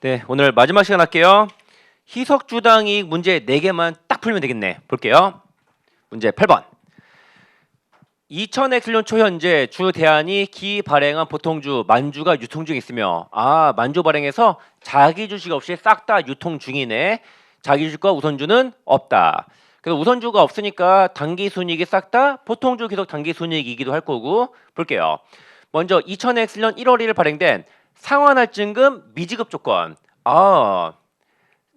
네, 오늘 마지막 시간 할게요. 희석주당이익 문제 4개만 딱 풀면 되겠네. 볼게요. 문제 8번. 2000엑슬년 초 현재 주 대안이 기 발행한 보통주 만주가 유통 중에 있으며 만주 발행해서 자기 주식 없이 싹 다 유통 중이네. 자기 주식과 우선주는 없다. 그래서 우선주가 없으니까 당기순이익이 싹 다 보통주 기속 당기순이익이기도 할 거고 볼게요. 먼저 2000엑슬년 1월 1일 발행된 상환할증금 미지급 조건.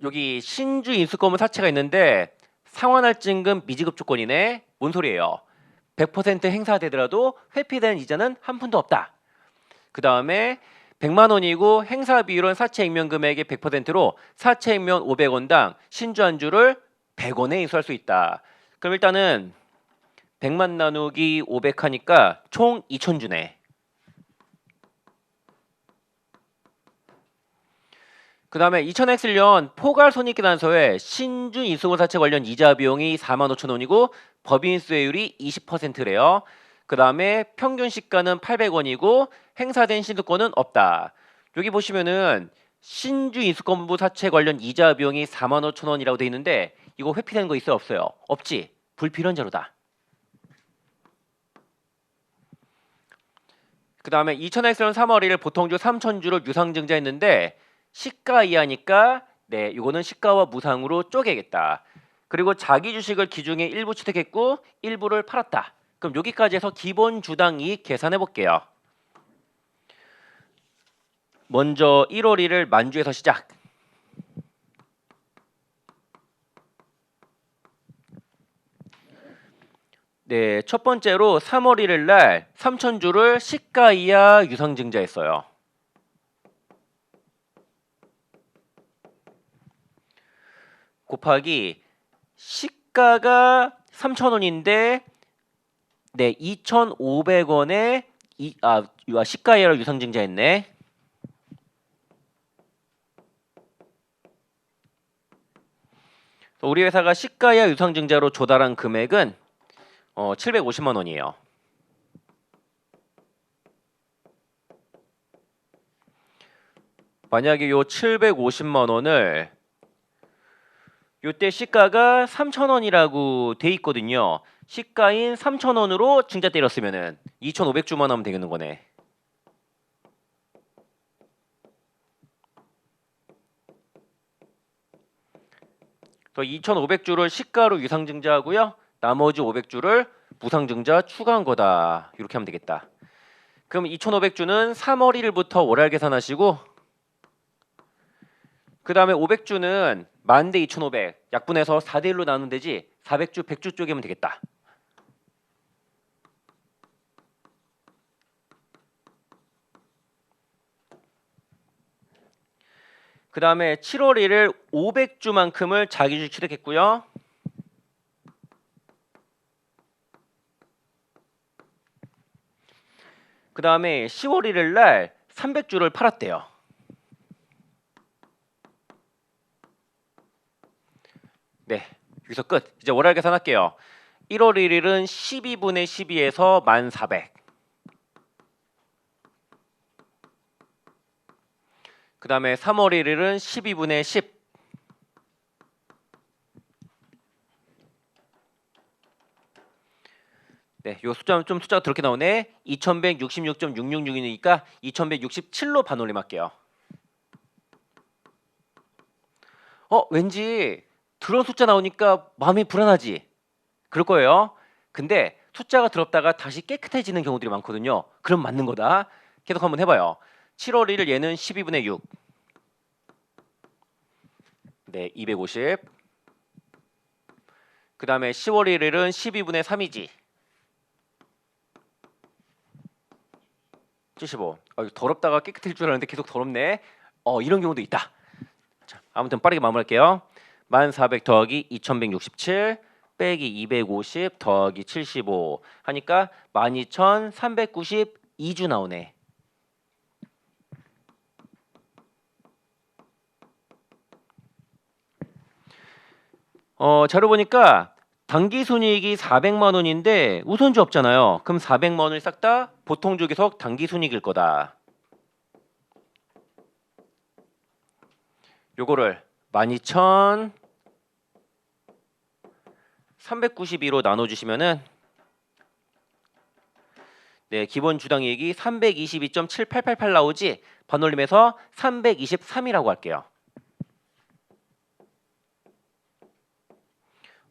여기 신주 인수권분 사채가 있는데 상환할증금 미지급 조건이네. 뭔 소리예요? 100% 행사되더라도 회피된 이자는 한 푼도 없다. 그 다음에 100만 원이고 행사 비율은 사채 액면 금액의 100%로 사채 액면 500원당 신주 한 주를 100원에 인수할 수 있다. 그럼 일단은 100만 나누기 500 하니까 총 2000주네. 그 다음에 2000엑슬년 포괄손익계산서에 신주 인수권 사채 관련 이자 비용이 45,000원이고 법인 수혜율이 20%래요. 그 다음에 평균 시가는 800원이고 행사된 신수권은 없다. 여기 보시면은 신주 인수권부 사채 관련 이자 비용이 45,000원이라고 돼 있는데 이거 회피되는 거 있어요 없어요? 없지. 불필요한 자료다. 그 다음에 2000엑슬년 3월 1일 보통주 3,000주를 유상증자했는데 시가 이하니까 이거는 시가와 무상으로 쪼개겠다. 그리고 자기 주식을 기중에 일부 취득했고 일부를 팔았다. 그럼 여기까지 해서 기본 주당 이익 계산해 볼게요. 먼저 1월 1일 만주에서 시작. 첫 번째로 3월 1일 날 3,000주를 시가 이하 유상증자했어요. 곱하기 시가가 3,000원인데 2,500원에 시가 이하로 유상증자했네. 우리 회사가 시가 이하 유상증자로 조달한 금액은 750만 원이에요. 만약에 요 750만 원을 요때 시가가 3,000원이라고 돼 있거든요. 시가인 3,000원으로 증자 때렸으면은 2,500주만 하면 되는 거네. 또 2,500주를 시가로 유상증자하고요. 나머지 500주를 무상증자 추가한 거다. 이렇게 하면 되겠다. 그럼 2,500주는 3월 1일부터 월할 계산하시고 그 다음에 500주는 만대 2,500 약분해서 4대 1로 나누면 되지 400주 100주 쪼개면 되겠다. 그 다음에 7월 1일 500주만큼을 자기 주식 취득했고요. 그 다음에 10월 1일 날 300주를 팔았대요. 여기서 끝. 이제 월할 계산할게요. 1월 1일은 12분의 12에서 1400. 그 다음에 3월 1일은 12분의 10. 요 숫자가 그렇게 나오네. 2166.666이니까 2167로 반올림할게요. 왠지 들어온 숫자 나오니까 마음이 불안하지? 그럴 거예요. 근데 숫자가 들었다가 다시 깨끗해지는 경우들이 많거든요. 그럼 맞는 거다. 계속 한번 해봐요. 7월 1일 얘는 12분의 6. 250. 그 다음에 10월 1일은 12분의 3이지. 75. 더럽다가 깨끗해질 줄 알았는데 계속 더럽네. 이런 경우도 있다. 자, 아무튼 빠르게 마무리할게요. 1400 더하기 2167 빼기 250 더하기 75 하니까 12,392주 나오네. 자료 보니까 당기순이익이 400만 원인데 우선주 없잖아요. 그럼 400만 원을 싹 다 보통주 기속 당기순이익일 거다. 요거를 12,392로 나눠주시면은 네, 기본 주당이익이 322.7888 나오지 반올림해서 323이라고 할게요.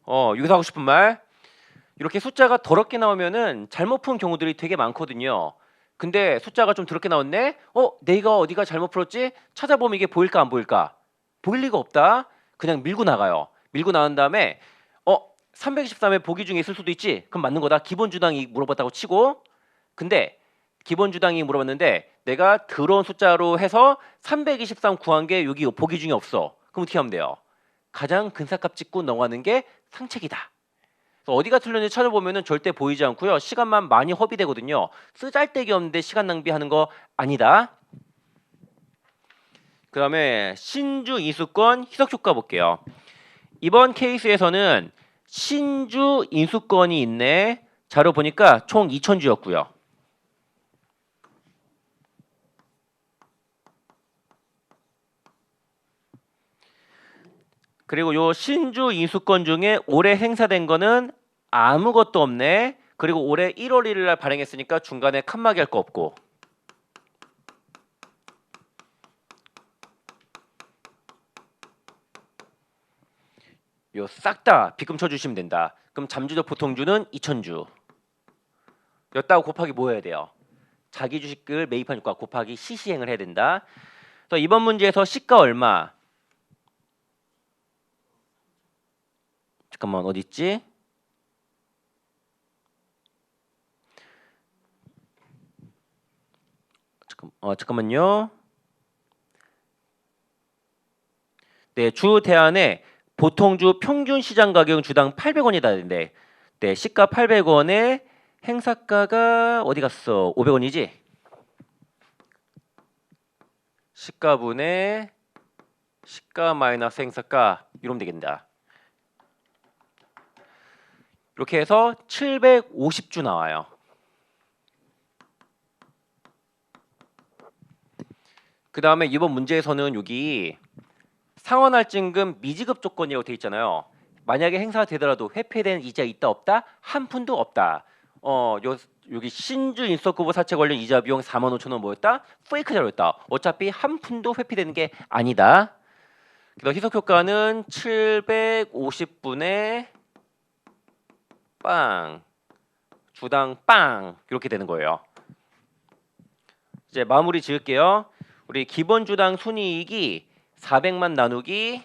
여기서 하고 싶은 말, 이렇게 숫자가 더럽게 나오면은 잘못 푼 경우들이 되게 많거든요. 근데 숫자가 좀 더럽게 나왔네? 내가 어디가 잘못 풀었지? 찾아보면 이게 보일까 안 보일까? 보일 리가 없다. 그냥 밀고 나가요. 밀고 나간 다음에 323의 보기 중에 있을 수도 있지. 그럼 맞는 거다. 기본 주당이익 물어봤다고 치고, 근데 기본 주당이익 물어봤는데 내가 들어온 숫자로 해서 323 구한 게 여기 보기 중에 없어. 그럼 어떻게 하면 돼요? 가장 근사값 찍고 넘어가는 게 상책이다. 어디가 틀렸는지 찾아보면은 절대 보이지 않고요. 시간만 많이 허비되거든요. 쓰잘데기 없는데 시간 낭비하는 거 아니다. 그 다음에 신주 인수권 희석효과 볼게요. 이번 케이스에서는 신주 인수권이 있네. 자료 보니까 총 2,000주였고요. 그리고 요 신주 인수권 중에 올해 행사된 거는 아무것도 없네. 그리고 올해 1월 1일 날 발행했으니까 중간에 칸막이 할 거 없고. 요 싹 다 비금 쳐주시면 된다. 그럼 잠주적 보통주는 2,000주. 였다고 곱하기 뭐 해야 돼요? 자기 주식을 매입한 주가 곱하기 시시행을 해야 된다. 그래서 이번 문제에서 시가 얼마? 잠깐만 어디 있지? 잠깐만요. 네, 주 대안에 보통주 평균 시장 가격은 주당 800원이다. 네, 시가 800원에 행사가가 어디 갔어? 500원이지? 시가분의 시가 마이너스 행사가 이러면 되겠다. 이렇게 해서 750주 나와요. 그 다음에 이번 문제에서는 여기 상환할증금 미지급 조건이라고 돼 있잖아요. 만약에 행사가 되더라도 회피된 이자 있다 없다? 한 푼도 없다. 여기 신주 인수구부 사채 관련 이자 비용 45,000원 뭐였다? 페이크 자료였다. 어차피 한 푼도 회피되는 게 아니다. 그래서 희석 효과는 750분의 빵 주당 빵 이렇게 되는 거예요. 이제 마무리 지을게요. 우리 기본 주당 순이익이 400만 나누기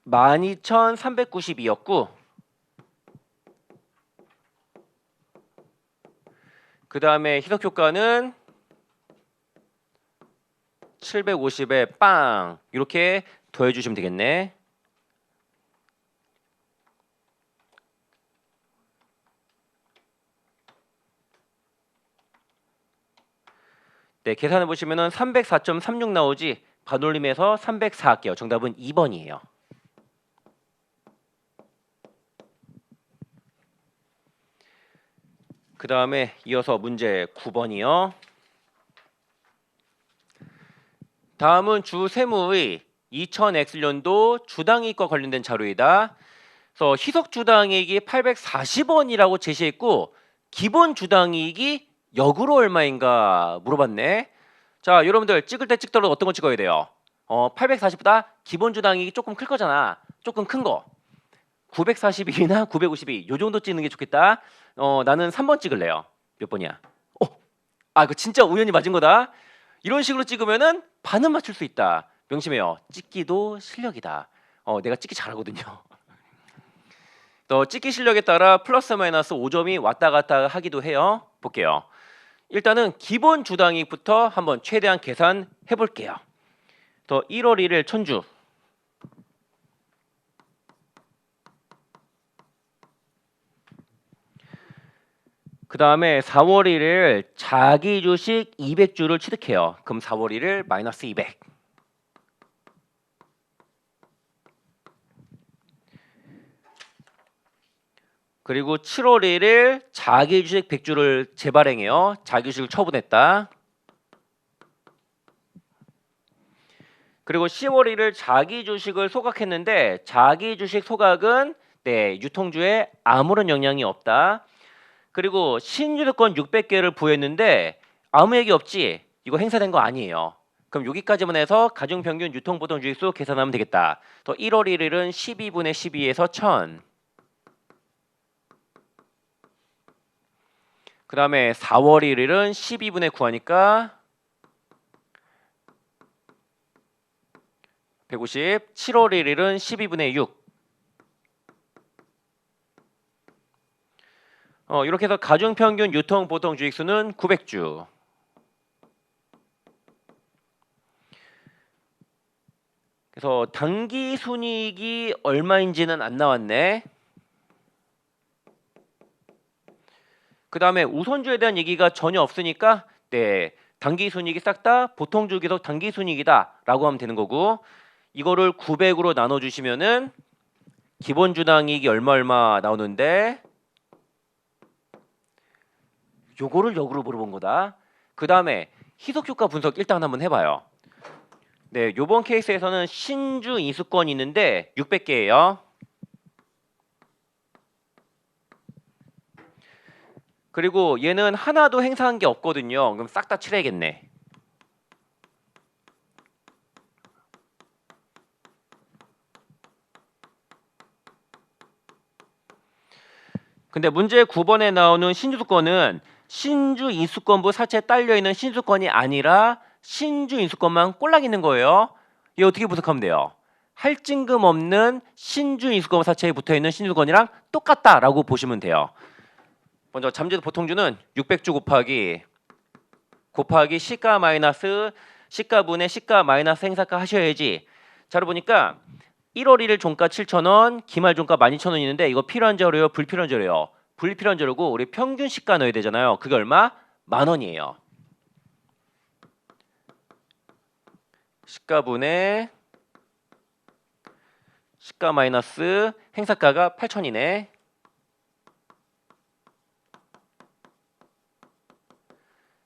12,392였고 그 다음에 희석 효과는 750에 빵 이렇게 더해주시면 되겠네. 네, 계산해 보시면은 304.36 나오지 반올림해서 304 할게요. 정답은 2번이에요. 그 다음에 이어서 문제 9번이요. 다음은 주 세무의 2000X년도 주당이익과 관련된 자료이다. 그래서 희석 주당이익이 840원이라고 제시했고 기본 주당이익이 역으로 얼마인가 물어봤네. 자, 여러분들 찍을 때 찍더라도 어떤 거 찍어야 돼요? 840보다 기본 주당이익이 조금 클 거잖아. 조금 큰 거. 942나 952. 요 정도 찍는 게 좋겠다. 나는 3번 찍을래요. 몇 번이야? 이거 진짜 우연히 맞은 거다. 이런 식으로 찍으면은 반은 맞출 수 있다. 명심해요. 찍기도 실력이다. 내가 찍기 잘하거든요. 찍기 실력에 따라 플러스 마이너스 5점이 왔다 갔다 하기도 해요. 볼게요. 일단은 기본 주당이익부터 한번 최대한 계산해 볼게요. 1월 1일 1000주. 그 다음에 4월 1일 자기 주식 200주를 취득해요. 그럼 4월 1일 마이너스 200. 그리고 7월 1일 자기 주식 100주를 재발행해요. 자기 주식을 처분했다. 그리고 10월 1일 자기 주식을 소각했는데 자기 주식 소각은 네, 유통주에 아무런 영향이 없다. 그리고 신주도권 600개를 부여했는데 아무 얘기 없지. 이거 행사된 거 아니에요. 그럼 여기까지만 해서 가중평균 유통보통 주식수 계산하면 되겠다. 또 1월 1일은 12분의 12에서 1000. 그 다음에 4월 1일은 12분의 9 하니까 150. 7월 1일은 12분의 6. 이렇게 해서 가중평균 유통보통 주식수는 900주. 그래서 단기 순이익이 얼마인지는 안 나왔네. 그 다음에 우선주에 대한 얘기가 전혀 없으니까 네, 단기 순이익이 싹 다 보통주 계속 단기 순이익이다 라고 하면 되는 거고, 이거를 900으로 나눠주시면은 기본 주당이익이 얼마 나오는데 요거를 역으로 물어본 거다. 그 다음에 희석효과 분석 일단 한번 해봐요. 네, 요번 케이스에서는 신주 인수권이 있는데 600개예요. 그리고 얘는 하나도 행사한 게 없거든요. 그럼 싹 다 칠해야겠네. 근데 문제 9번에 나오는 신주수권은 신주 인수권부 사채에 딸려있는 신주권이 아니라 신주 인수권만 꼴락 있는 거예요. 얘 어떻게 분석하면 돼요? 할증금 없는 신주 인수권 사채에 붙어있는 신주권이랑 똑같다라고 보시면 돼요. 먼저 잠재도 보통주는 600주 곱하기 시가 마이너스 시가분의 시가 마이너스 행사가 하셔야지. 자료 보니까 1월 1일 종가 7,000원, 기말 종가 12,000원 있는데 이거 필요한 자료요, 불필요한 자료요? 불필요한 자료고 우리 평균 시가 넣어야 되잖아요. 그게 얼마? 10,000원이에요. 시가분의 시가 마이너스 행사가가 8,000이네.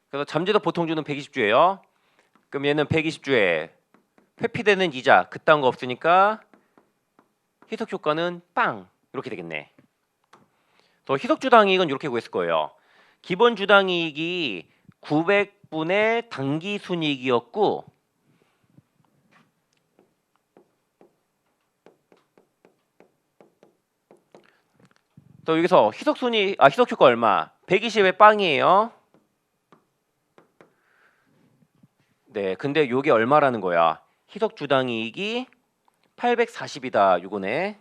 그래서 잠재도 보통주는 120주예요. 그럼 얘는 120주에 회피되는 이자 그딴 거 없으니까 희석 효과는 빵 이렇게 되겠네. 또 희석 주당이익은 이렇게 구했을 거예요. 기본 주당이익이 900분의 단기 순이익이었고 또 여기서 희석 효과 얼마? 120의 빵이에요. 네, 근데 요게 얼마라는 거야? 희석 주당이익이 840이다. 요거네.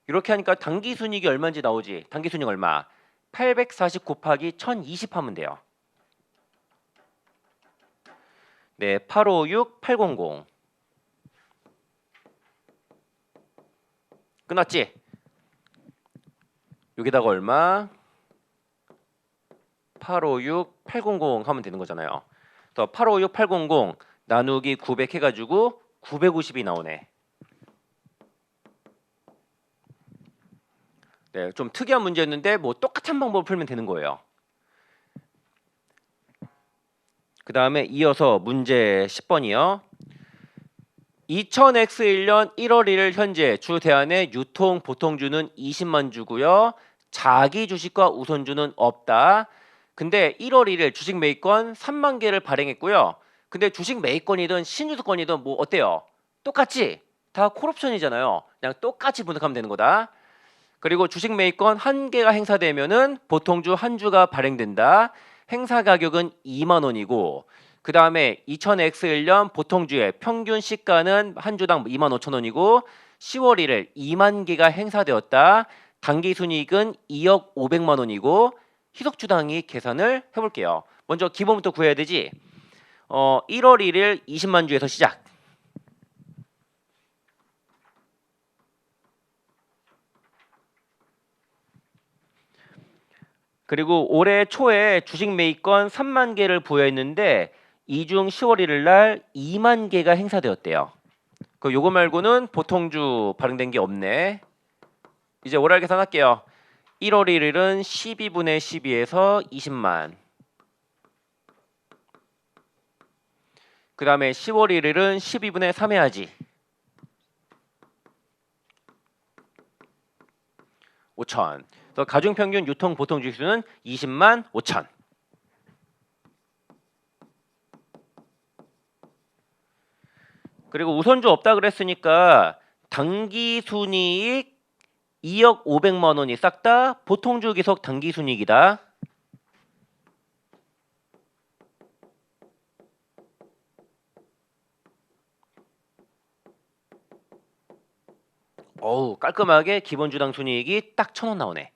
이렇게 하니까 단기 순이익이 얼마인지 나오지. 단기 순이익 얼마? 840 곱하기 1020 하면 돼요. 네, 856 800. 끝났지? 여기다가 얼마? 856 800 하면 되는 거잖아요. 또 856 800 나누기 900 해가지고 950이 나오네. 네, 좀 특이한 문제였는데 뭐 똑같은 방법을 풀면 되는 거예요. 그 다음에 이어서 문제 10번이요. 2000X1년 1월 1일 현재 주 대안의 유통 보통주는 20만 주고요. 자기 주식과 우선주는 없다. 근데 1월 1일 주식 매입권 3만 개를 발행했고요. 근데 주식 매입권이든 신주수권이든 뭐 어때요? 똑같지? 다 콜옵션이잖아요. 그냥 똑같이 분석하면 되는 거다. 그리고 주식 매입권 1개가 행사되면은 보통주 한 주가 발행된다. 행사 가격은 2만 원이고 그 다음에 2000X1년 보통주의 평균 시가는 한 주당 25,000원이고 10월 1일 2만 개가 행사되었다. 단기 순이익은 2억 500만 원이고 희석주당이 계산을 해볼게요. 먼저 기본부터 구해야 되지. 1월 1일 20만 주에서 시작. 그리고 올해 초에 주식 매입권 3만 개를 부여했는데 이중 10월 1일 날 2만 개가 행사되었대요. 요거 말고는 보통주 발행된 게 없네. 이제 월할 계산할게요. 1월 1일은 12분의 12에서 20만. 그 다음에 10월 1일은 12분의 3 해야지. 5천. 그래서 가중평균 유통 보통 주식수는 20만 5천. 그리고 우선주 없다 그랬으니까 당기순이익 2억 500만 원이 싹 다 보통주 기속 당기순이익이다. 어우, 깔끔하게 기본주당 순이익이 딱 1,000원 나오네.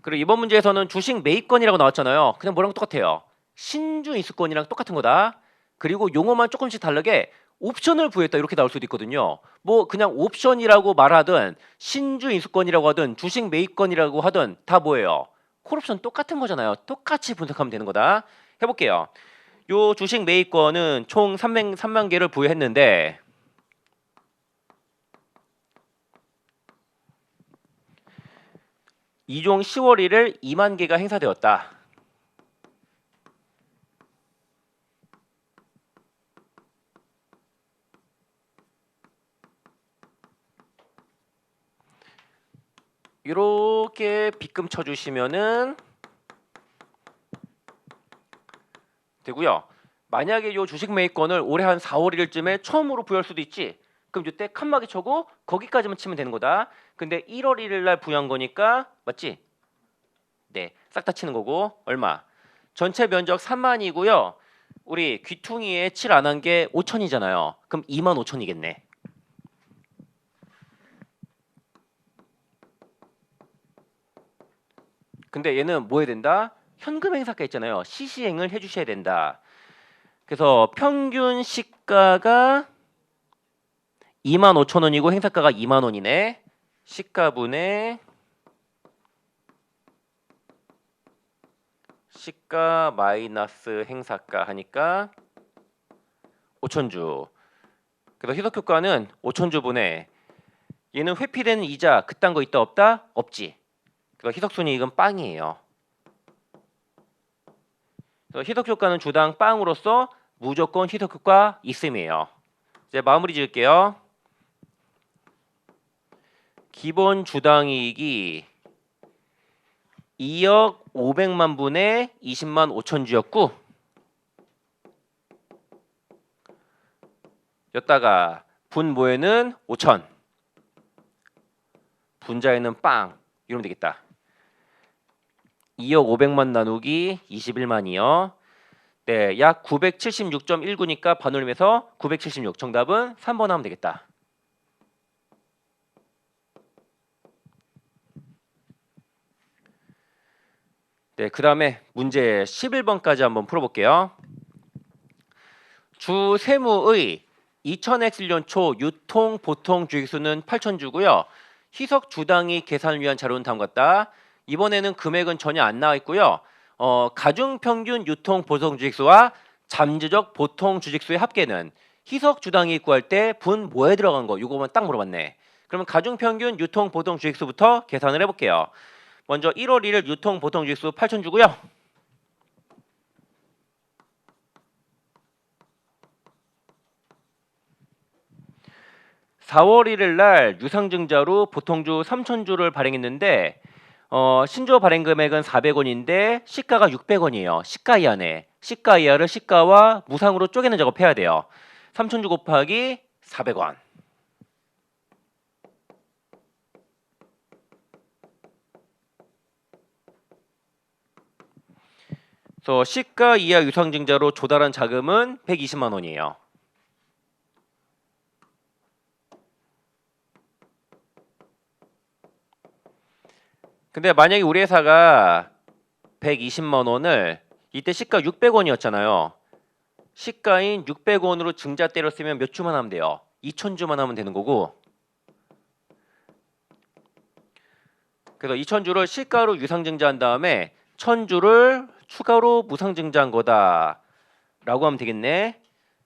그리고 이번 문제에서는 주식 매입권이라고 나왔잖아요. 그냥 뭐랑 똑같아요. 신주 인수권이랑 똑같은 거다. 그리고 용어만 조금씩 다르게 옵션을 부여했다 이렇게 나올 수도 있거든요. 뭐 그냥 옵션이라고 말하든 신주 인수권이라고 하든 주식 매입권이라고 하든 다 뭐예요? 콜옵션 똑같은 거잖아요. 똑같이 분석하면 되는 거다. 해볼게요. 요 주식 매입권은 총 303만 개를 부여했는데 이종 10월 1일 2만 개가 행사되었다. 이렇게 빗금 쳐주시면은 되고요. 만약에 요 주식 매입권을 올해 한 4월 1일쯤에 처음으로 부여할 수도 있지. 그럼 이때 칸막이 쳐고 거기까지만 치면 되는 거다. 근데 1월 1일 날 부여한 거니까 맞지? 네, 싹 다 치는 거고 얼마? 전체 면적 3만이고요. 우리 귀퉁이에 칠 안 한 게 5천이잖아요. 그럼 2만 5천이겠네. 근데 얘는 뭐 해야 된다? 현금 행사가 있잖아요. 시시행을 해주셔야 된다. 그래서 평균 시가가 2만 5천 원이고 행사가가 2만 원이네. 시가분의 시가 마이너스 행사가 하니까 5천주. 그래서 희석효과는 5천주분의 얘는 회피되는 이자 그딴 거 있다 없다? 없지. 그래서 희석순이익은 빵이에요. 그래서 희석효과는 주당 빵으로서 무조건 희석효과 있음이에요. 이제 마무리 지을게요. 기본 주당이익이 2억 500만 분의 20만 5천주였고 였다가 분모에는 5천 분자에는 빵 이러면 되겠다. 2억 500만 나누기 21만이요. 네, 약 976.19니까 반올림해서 976. 정답은 3번 하면 되겠다. 네, 그 다음에 문제 11번까지 한번 풀어볼게요. 주 세무의 2000X년 초 유통 보통 주익수는 8천주고요. 희석 주당이 계산을 위한 자료는 다음과 같다. 이번에는 금액은 전혀 안 나와 있고요. 가중 평균 유통 보통 주식수와 잠재적 보통 주식수의 합계는 희석 주당이 구할 때 분 뭐에 들어간 거 이거만 딱 물어봤네. 그러면 가중 평균 유통 보통 주식수부터 계산을 해볼게요. 먼저 1월 1일 유통 보통 주식수 8천주고요. (4월 1일) 날 유상증자로 보통주 3천주를 발행했는데 신조 발행 금액은 400원인데 시가가 600원이에요. 시가 이하네. 시가 이하를 시가와 무상으로 쪼개는 작업해야 돼요. 3천주 곱하기 400원. 그래서 시가 이하 유상증자로 조달한 자금은 120만 원이에요. 근데 만약에 우리 회사가 120만 원을 이때 시가 600원이었잖아요. 시가인 600원으로 증자 때렸으면 몇 주만 하면 돼요? 2천주만 하면 되는 거고. 그래서 2천주를 시가로 유상증자한 다음에 1,000주를 추가로 무상증자한 거다 라고 하면 되겠네.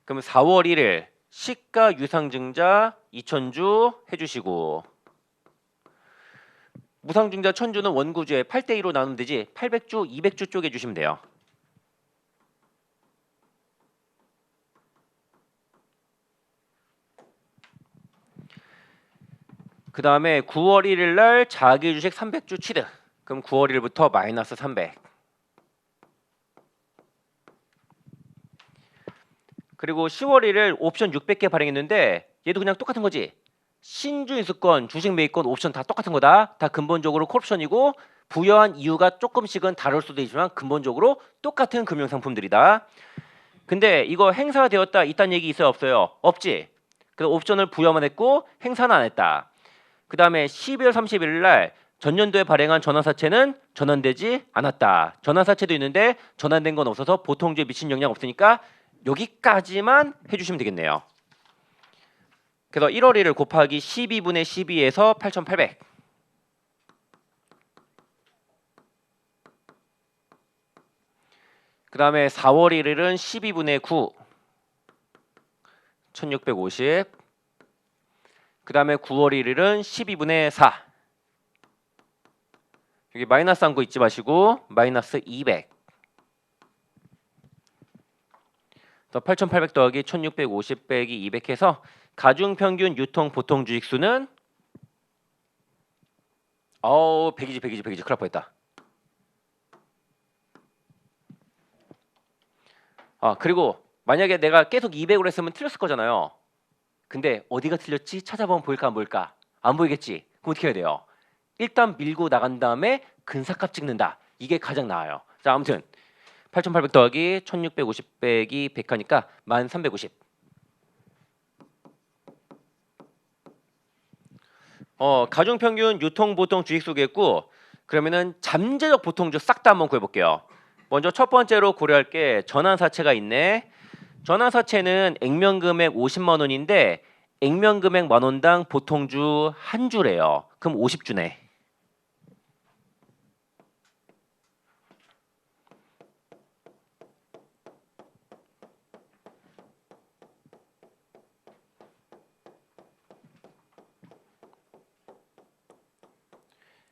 그럼 4월 1일 시가 유상증자 2천주 해주시고 무상증자 천주는 원구주에 8대2로 나누면 되지 800주, 200주 쪼개주시면 돼요. 그 다음에 9월 1일 날 자기주식 300주 취득. 그럼 9월 1일부터 마이너스 300. 그리고 10월 1일 옵션 600개 발행했는데 얘도 그냥 똑같은 거지. 신주 인수권, 주식 매입권, 옵션 다 똑같은 거다. 다 근본적으로 콜옵션이고 부여한 이유가 조금씩은 다를 수도 있지만 근본적으로 똑같은 금융상품들이다. 근데 이거 행사되었다 이딴 얘기 있어요 없어요? 없지. 그래서 옵션을 부여만 했고 행사는 안 했다. 그 다음에 12월 31일 날 전년도에 발행한 전환사채는 전환되지 않았다. 전환사채도 있는데 전환된 건 없어서 보통주에 미친 영향 없으니까 여기까지만 해주시면 되겠네요. 그래서 1월 1일 곱하기 12분의 12에서 8,800. 그 다음에 4월 1일은 12분의 9. 1650. 그 다음에 9월 1일은 12분의 4. 여기 마이너스 한 거 잊지 마시고 마이너스 200. 더 8,800 더하기 1650 빼기 200 해서 가중평균 유통 보통 주식수는 100이지 큰일 날 뻔했다. 그리고 만약에 내가 계속 200으로 했으면 틀렸을 거잖아요. 근데 어디가 틀렸지? 찾아보면 보일까 안 보일까? 안 보이겠지? 그럼 어떻게 해야 돼요? 일단 밀고 나간 다음에 근사값 찍는다. 이게 가장 나아요. 자, 아무튼 8,800 더하기 1650 빼기 100 하니까 1350. 가중평균 유통보통 주식수겠고 그러면은 잠재적 보통주 싹 다 한번 구해볼게요. 먼저 첫 번째로 고려할 게 전환사채가 있네. 전환사채는 액면금액 50만 원인데 액면금액 만원당 보통주 한 주래요. 그럼 50주네.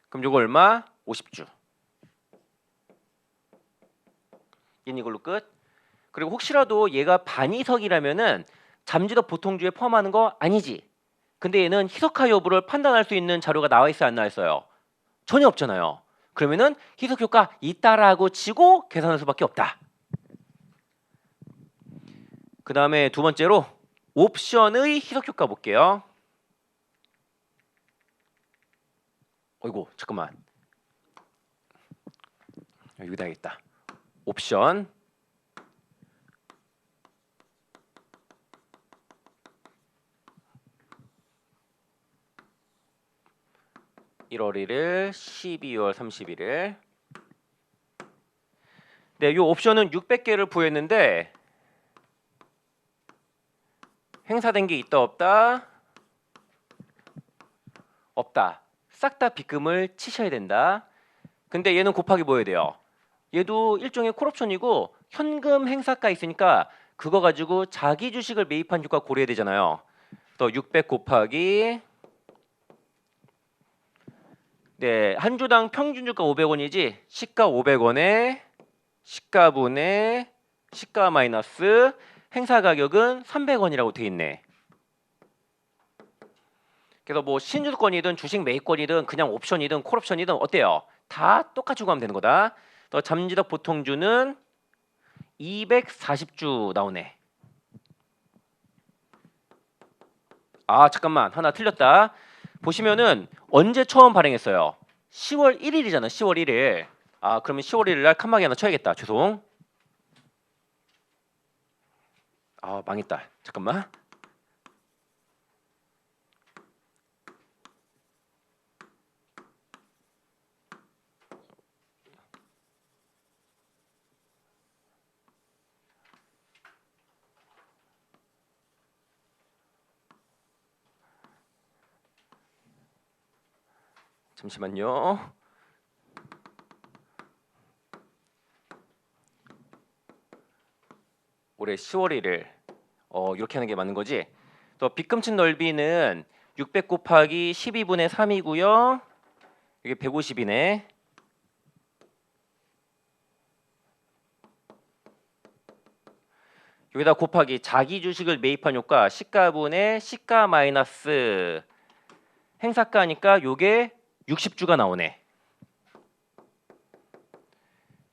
그럼 요거 얼마? 50주. 얘는 이걸로 끝. 그리고 혹시라도 얘가 반이석이라면은 잠재적 보통주에 포함하는 거 아니지. 근데 얘는 희석화 여부를 판단할 수 있는 자료가 나와 있어요, 안 나와 있어요? 전혀 없잖아요. 그러면은 희석 효과 있다라고 치고 계산할 수밖에 없다. 그 다음에 두 번째로 옵션의 희석 효과 볼게요. 어이구 잠깐만 여기다 하겠다. 옵션 (1월 1일) (12월 31일) 네, 이 옵션은 600개를 부여했는데 행사된 게 있다 없다? 없다. 싹 다 빗금을 치셔야 된다. 근데 얘는 곱하기 뭐 해야 돼요? 얘도 일종의 콜옵션이고 현금 행사가 있으니까 그거 가지고 자기 주식을 매입한 효과 고려해야 되잖아요. 또 600 곱하기 네, 한 주당 평균 주가 500원이지 시가 500원에 시가분의 시가 마이너스 행사 가격은 300원이라고 돼 있네. 그래서 뭐 신주권이든 주식 매입권이든 그냥 옵션이든 콜옵션이든 어때요? 다 똑같이 구하면 되는 거다. 또 잠재적 보통주는 240주 나오네. 잠깐만 하나 틀렸다. 보시면은 언제 처음 발행했어요? 10월 1일이잖아. 10월 1일. 그러면 10월 1일 날 칸막이 하나 쳐야겠다. 죄송. 망했다. 잠깐만. 잠시만요. 올해 10월 1일. 이렇게 하는 게 맞는 거지. 또 빗금층 넓이는 600 곱하기 12분의 3이고요. 이게 150이네. 여기다 곱하기 자기 주식을 매입한 효과 시가분의 시가 마이너스 행사가니까 요게 60주가 나오네.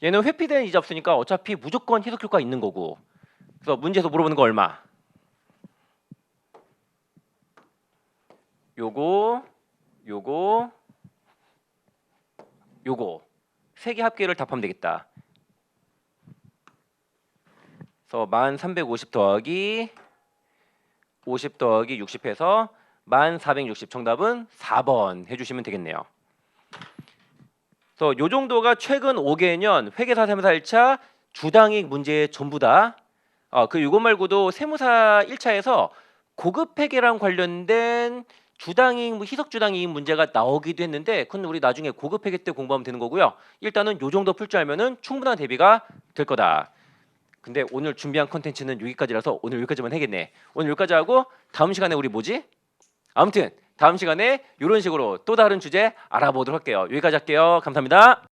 얘는 회피된 이자 없으니까 어차피 무조건 희석 효과 있는 거고. 그래서 문제에서 물어보는 거 얼마? 요거 세 개 합계를 답하면 되겠다. 그래서 1350 더하기 50 더하기 60 해서 1460 정답은 4번 해주시면 되겠네요. 그래서 요 정도가 최근 5개년 회계사 세무사 1차 주당이익 문제의 전부다. 그 요거 말고도 세무사 1차에서 고급 회계랑 관련된 주당이익, 희석주당이익 문제가 나오기도 했는데 그건 우리 나중에 고급 회계 때 공부하면 되는 거고요. 일단은 요 정도 풀 줄 알면은 충분한 대비가 될 거다. 근데 오늘 준비한 컨텐츠는 여기까지라서 오늘 여기까지만 하겠네. 오늘 여기까지 하고 다음 시간에 우리 뭐지? 아무튼 다음 시간에 이런 식으로 또 다른 주제 알아보도록 할게요. 여기까지 할게요. 감사합니다.